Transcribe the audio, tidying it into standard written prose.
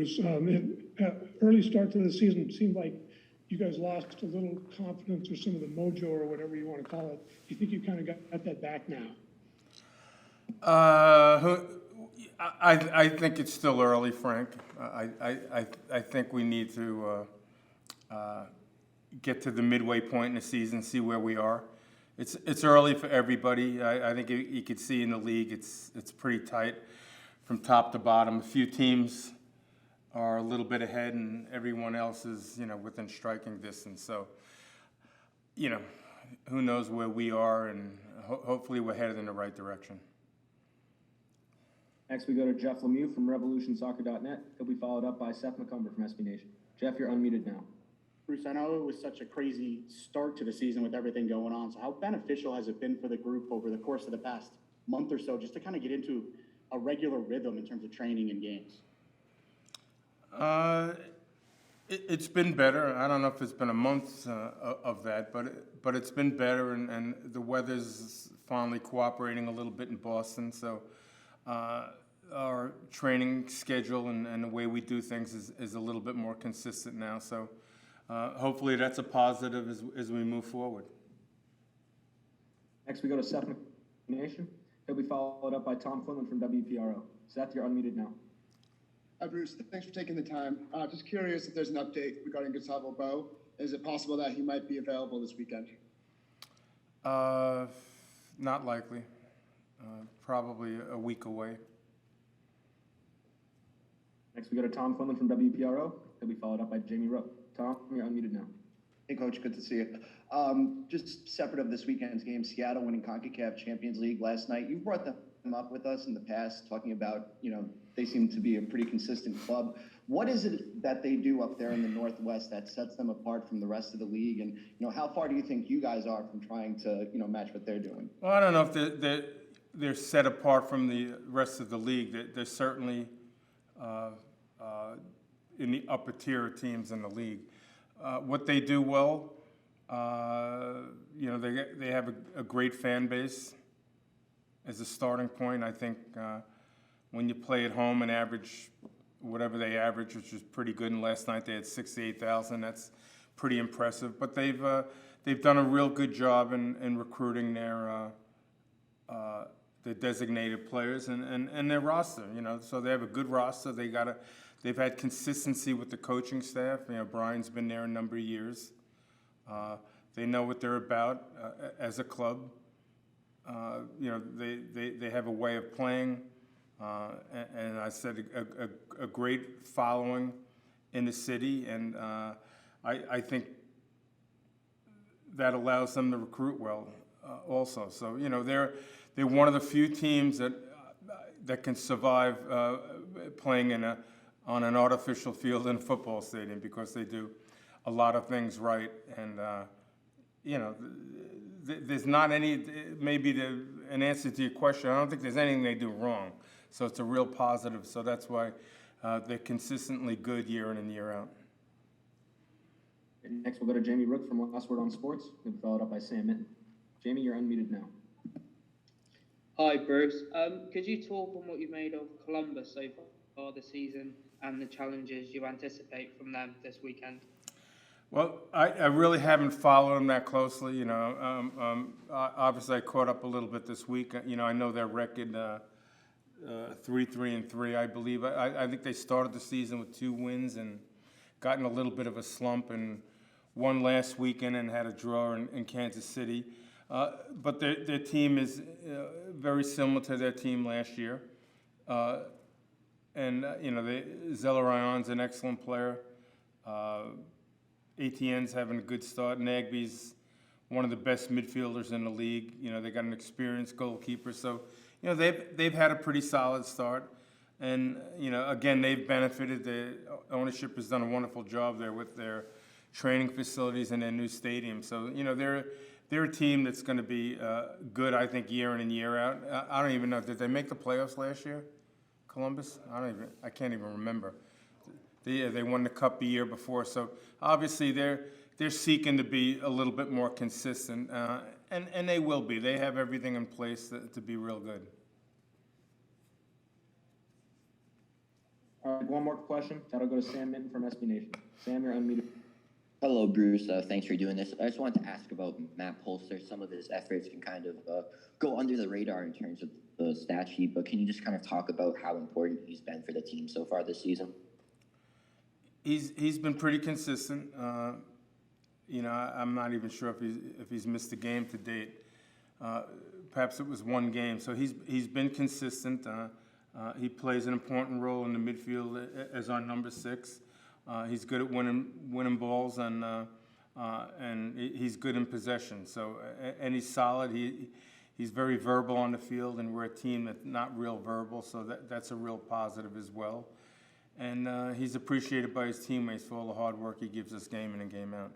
Early start to the season seemed like you guys lost a little confidence or some of the mojo or whatever you want to call it. Do you think you kind of got that back now? I think it's still early, Frank. I think we need to get to the midway point in the season, see where we are. It's early for everybody. I think you could see in the league it's pretty tight from top to bottom. A few teams are a little bit ahead, and everyone else is within striking distance. So who knows where we are, and hopefully we're headed in the right direction. Next, we go to Jeff Lemieux from RevolutionSoccer.net. He'll be followed up by Seth McCumber from SB Nation. Jeff, you're unmuted now. Bruce, I know it was such a crazy start to the season with everything going on. So how beneficial has it been for the group over the course of the past month or so just to kind of get into a regular rhythm in terms of training and games? It's been better. I don't know if it's been a month of that, but it's been better, and the weather's finally cooperating a little bit in Boston. So our training schedule and the way we do things is a little bit more consistent now. So hopefully that's a positive as we move forward. Next, we go to Seth McNation. He'll be followed up by Tom Fleming from WPRO. Seth, you're unmuted now. Hi, Bruce. Thanks for taking the time. Just curious if there's an update regarding Gustavo Bo. Is it possible that he might be available this weekend? Not likely. Probably a week away. Next, we go to Tom Fleming from WPRO. He'll be followed up by Jamie Rook. Tom, you're unmuted now. Hey, Coach. Good to see you. Just separate of this weekend's game, Seattle winning CONCACAF Champions League last night. You've brought them up with us in the past, talking about, they seem to be a pretty consistent club. What is it that they do up there in the Northwest that sets them apart from the rest of the league? And, how far do you think you guys are from trying to, match what they're doing? Well, I don't know if they're set apart from the rest of the league. They're certainly in the upper tier of teams in the league. What they do well, they have a great fan base as a starting point. I think when you play at home and average whatever they average, which is pretty good, and last night they had 68,000, that's pretty impressive. But they've done a real good job in recruiting their designated players and their roster. So they have a good roster. They've had consistency with the coaching staff. Brian's been there a number of years. They know what they're about as a club. They have a way of playing, and I said a great following in the city, and I think that allows them to recruit well, also. So they're one of the few teams that can survive playing on an artificial field in a football stadium, because they do a lot of things right, and there's not any, maybe an answer to your question, I don't think there's anything they do wrong. So it's a real positive. So that's why they're consistently good year in and year out. And next, we'll go to Jamie Rook from Last Word on Sports. He'll be followed up by Sam Minton. Jamie, you're unmuted now. Hi, Bruce. Could you talk on what you've made of Columbus so far this season and the challenges you anticipate from them this weekend? Well, I really haven't followed them that closely. Obviously I caught up a little bit this week. I know their record 3-3-3, I believe. I think they started the season with 2 wins and gotten a little bit of a slump and won last weekend and had a draw in Kansas City. But their team is very similar to their team last year. Zellerion's an excellent player. ATN's having a good start. Nagby's one of the best midfielders in the league. They got an experienced goalkeeper. So, they've had a pretty solid start. And, again, they've benefited. The ownership has done a wonderful job there with their training facilities and their new stadium. So, they're a team that's going to be good, I think, year in and year out. I don't even know. Did they make the playoffs last year, Columbus? I can't even remember. They won the Cup the year before, so obviously they're seeking to be a little bit more consistent, and they will be. They have everything in place to be real good. All right, one more question. That'll go to Sam Minton from SB Nation. Sam, you're unmuted. Hello, Bruce. Thanks for doing this. I just wanted to ask about Matt Polster. Some of his efforts can kind of go under the radar in terms of the stat sheet, but can you just kind of talk about how important he's been for the team so far this season? He's been pretty consistent. I'm not even sure if he's missed a game to date. Perhaps it was one game. So he's been consistent. He plays an important role in the midfield as our number 6. He's good at winning balls, and he's good in possession. So and he's solid. He's very verbal on the field, and we're a team that's not real verbal, so that's a real positive as well. And he's appreciated by his teammates for all the hard work he gives us game in and game out.